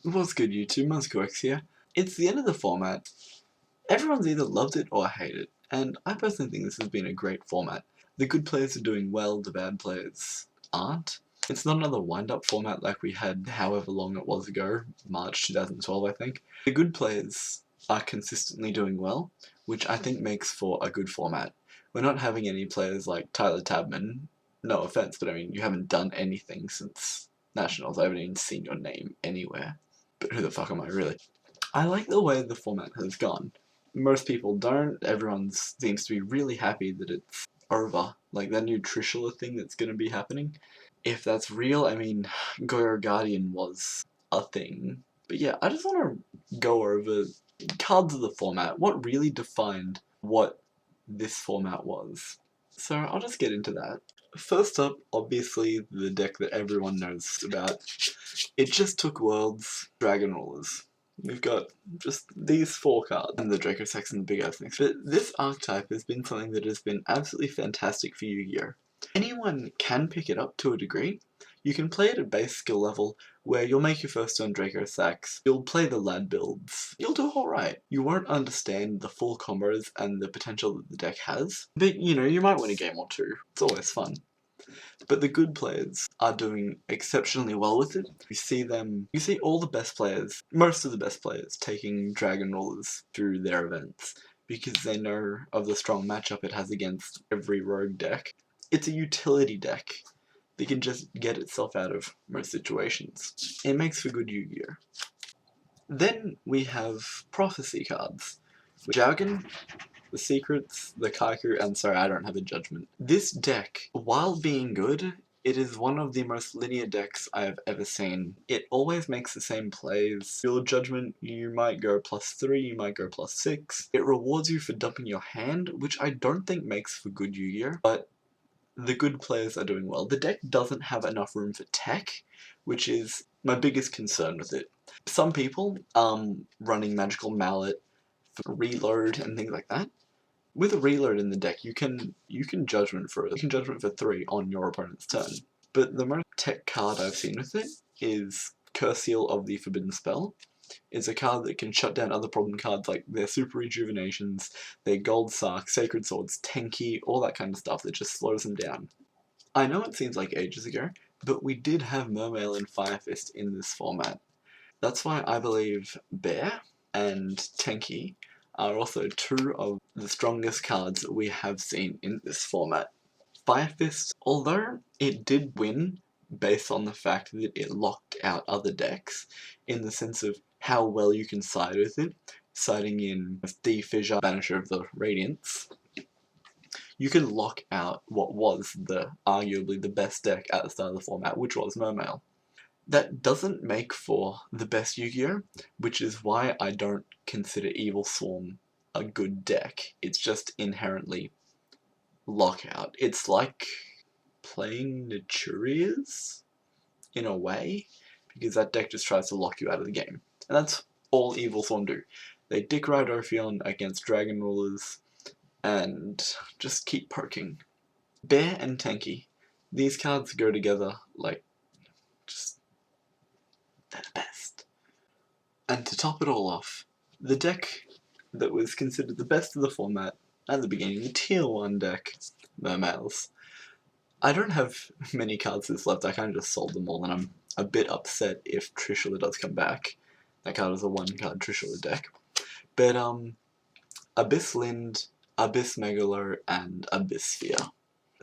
What's good, YouTube? Muskox here. It's the end of the format. Everyone's either loved it or hated it, and I personally think this has been a great format. The good players are doing well, the bad players aren't. It's not another wind-up format like we had however long it was ago, March 2012 I think. The good players are consistently doing well, which I think makes for a good format. We're not having any players like Tyler Tabman, no offense, but I mean, you haven't done anything since Nationals. I haven't even seen your name anywhere. But who the fuck am I, really? I like the way the format has gone. Most people don't. Everyone seems to be really happy that it's over. Like that new Trishula thing that's going to be happening. If that's real, I mean, Goyo Guardian was a thing. But yeah, I just want to go over cards of the format. What really defined what this format was. So I'll just get into that. First up, obviously, the deck that everyone knows about. It just took Worlds, Dragon Rulers. We've got just these 4 cards, and the Draco Sex and the Big Ass Mix. But this archetype has been something that has been absolutely fantastic for Yu-Gi-Oh! Anyone can pick it up to a degree. You can play it at base skill level, where you'll make your first turn Draco Sax, you'll play the lad builds, you'll do alright. You won't understand the full combos and the potential that the deck has, but you know, you might win a game or two. It's always fun. But the good players are doing exceptionally well with it. You see all the best players, most of the best players, taking Dragon Rulers through their events because they know of the strong matchup it has against every rogue deck. It's a utility deck that can just get itself out of most situations. It makes for good Yu-Gi-Oh! Then we have Prophecy cards. Jargon, the Secrets, the Kaiku, and sorry, I don't have a judgment. This deck, while being good, it is one of the most linear decks I have ever seen. It always makes the same plays. Your judgment, you might go +3, you might go +6. It rewards you for dumping your hand, which I don't think makes for good Yu-Gi-Oh! But the good players are doing well. The deck doesn't have enough room for tech, which is my biggest concern with it. Some people, running Magical Mallet for reload and things like that. With a reload in the deck, you can judgment for 3 on your opponent's turn. But the most tech card I've seen with it is Curseal of the Forbidden Spell. It's a card that can shut down other problem cards like their Super Rejuvenations, their Gold Sark, Sacred Swords, Tenki, all that kind of stuff that just slows them down. I know it seems like ages ago, but we did have Mermail and Fire Fist in this format. That's why I believe Bear and Tenki are also 2 of the strongest cards that we have seen in this format. Fire Fist, although it did win based on the fact that it locked out other decks, in the sense of how well you can side with it, siding in with the Fissure, Banisher of the Radiance, you can lock out what was arguably the best deck at the start of the format, which was Mermail. That doesn't make for the best Yu-Gi-Oh!, which is why I don't consider Evil Swarm a good deck. It's just inherently lockout. It's like playing Naturias, in a way, because that deck just tries to lock you out of the game. And that's all Evil Swarm do. They dick ride Ophion against Dragon Rulers, and just keep poking. Bear and Tenki, these cards go together like, just, they're the best. And to top it all off, the deck that was considered the best of the format at the beginning, the Tier 1 deck, Mermails. I don't have many cards this left, I kind of just sold them all, and I'm a bit upset if Trishula does come back. That card is a 1-card Trishula deck. But, Abyss Lind, Abyss Megalo, and Abyss Sphere.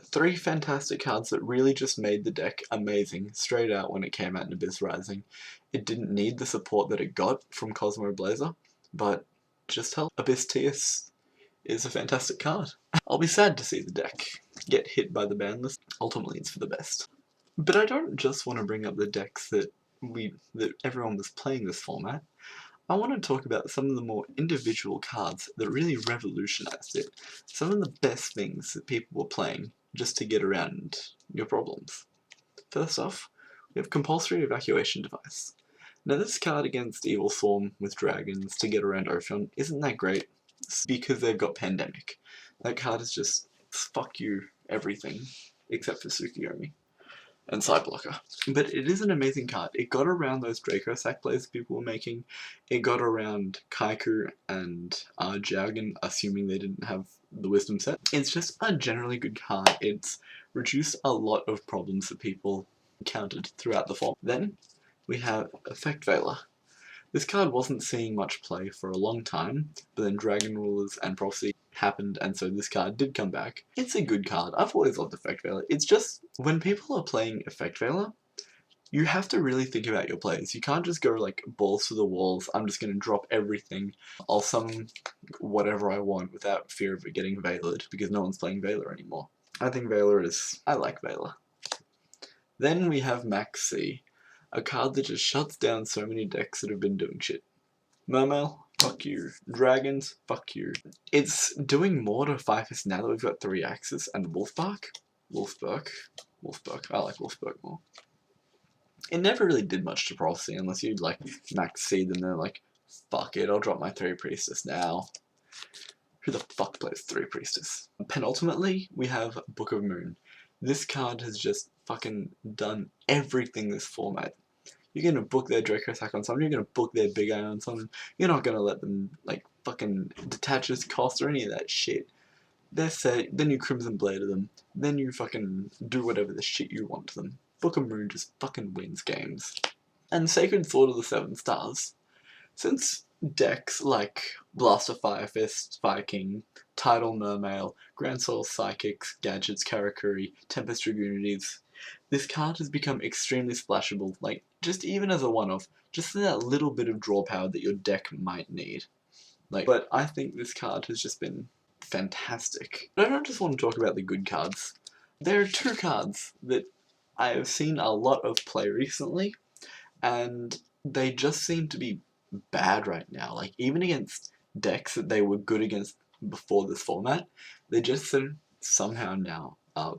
3 fantastic cards that really just made the deck amazing straight out when it came out in Abyss Rising. It didn't need the support that it got from Cosmo Blazer, but just help. Abyss Tias is a fantastic card. I'll be sad to see the deck get hit by the ban list. Ultimately, it's for the best. But I don't just want to bring up the decks that everyone was playing this format. I want to talk about some of the more individual cards that really revolutionized it. Some of the best things that people were playing just to get around your problems. First off, we have Compulsory Evacuation Device. Now this card against Evil Swarm with dragons to get around Ophion isn't that great, because they've got Pandemic. That card is just fuck you everything, except for Tsukiyomi. and Side Blocker. But it is an amazing card. It got around those Draco sack plays people were making. It got around Kaiku and Jargon, assuming they didn't have the Wisdom set. It's just a generally good card. It's reduced a lot of problems that people encountered throughout the form. Then we have Effect Veila. This card wasn't seeing much play for a long time, but then Dragon Rulers and Prophecy happened, and so this card did come back. It's a good card. I've always loved Effect Veila. It's just, when people are playing Effect Veila, you have to really think about your plays. You can't just go like balls to the walls, I'm just gonna drop everything, I'll summon whatever I want without fear of it getting Veila'd, because no one's playing Veila anymore. I think Veila is... I like Veila. Then we have Maxie. A card that just shuts down so many decks that have been doing shit. Mermail, fuck you. Dragons, fuck you. It's doing more to 5-fist now that we've got 3 axes and Wolfbark. Wolfbark. I like Wolfbark more. It never really did much to Prophecy unless you'd like Maxie, then they're like, fuck it, I'll drop my 3 Priestess now. Who the fuck plays 3 Priestess? Penultimately, we have Book of Moon. This card has just fucking done everything this format. You're gonna book their Draco sack on someone, you're gonna book their Big Eye on someone, you're not gonna let them, like, fucking detach this cost or any of that shit. They're set, then you Crimson Blade them, then you fucking do whatever the shit you want to them. Book of Moon just fucking wins games. And Sacred Sword of the 7 Stars. Since decks like Blaster Fire Fist, Fire King, Tidal Mermail, Grand Soul Psychics, Gadgets, Karakuri, Tempest Dragoonities, this card has become extremely splashable, like, just even as a one-off, just that little bit of draw power that your deck might need. Like, but I think this card has just been fantastic. But I don't just want to talk about the good cards. There are 2 cards that I have seen a lot of play recently, and they just seem to be bad right now. Like, even against decks that they were good against before this format, they just somehow now are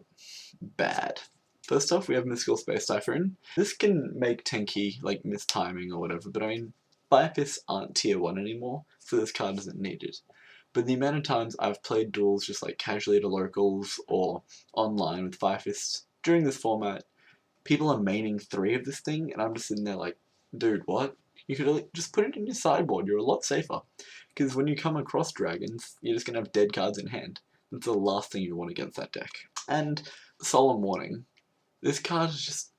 bad. First off, we have Mystical Space Typhoon. This can make Tenki, like, miss timing or whatever, but I mean, 5-fists aren't tier 1 anymore, so this card isn't needed. But the amount of times I've played duels just like casually at locals or online with 5-fists during this format, people are maining 3 of this thing, and I'm just sitting there like, dude, what? You could just put it in your sideboard, you're a lot safer. Because when you come across dragons, you're just going to have dead cards in hand. That's the last thing you want against that deck. And Solemn Warning. This card is just...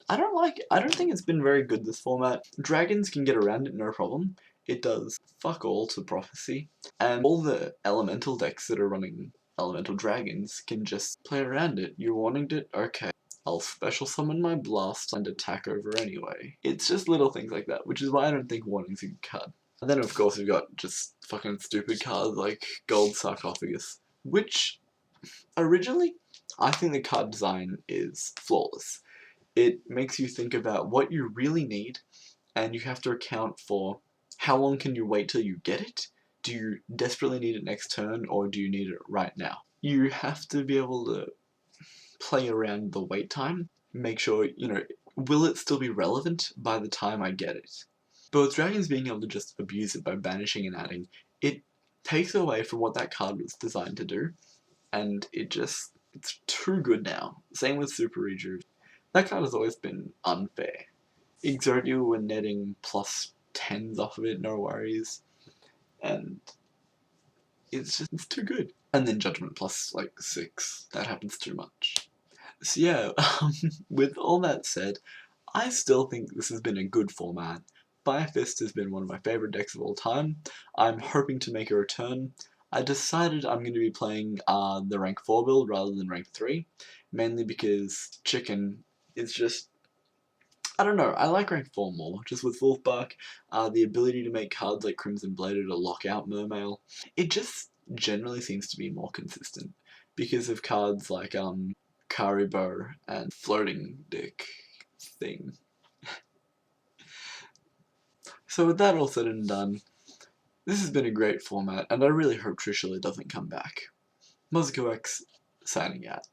I don't think it's been very good this format. Dragons can get around it, no problem. It does fuck all to Prophecy. And all the elemental decks that are running elemental dragons can just play around it. You wanted it? Okay. I'll special summon my blast and attack over anyway. It's just little things like that, which is why I don't think Warning's a good card. And then of course we've got just fucking stupid cards like Gold Sarcophagus, which originally I think the card design is flawless. It makes you think about what you really need, and you have to account for how long can you wait till you get it? Do you desperately need it next turn, or do you need it right now? You have to be able to play around the wait time, make sure, you know, will it still be relevant by the time I get it? But with dragons being able to just abuse it by banishing and adding, it takes away from what that card was designed to do, and it's too good now. Same with Super Rejuve. That card has always been unfair. Exodia were netting plus 10s off of it, no worries, and it's too good. And then Judgment plus like 6, that happens too much. So yeah, with all that said, I still think this has been a good format. Firefist has been one of my favourite decks of all time. I'm hoping to make a return. I decided I'm going to be playing the rank 4 build rather than rank 3, mainly because Chicken is just... I don't know, I like rank 4 more, just with Wolfbark, the ability to make cards like Crimson Blader to lock out Mermail. It just generally seems to be more consistent, because of cards like Karibo and Floating Dick thing. So with that all said and done, this has been a great format, and I really hope Trishula doesn't come back. Muziko X, signing out.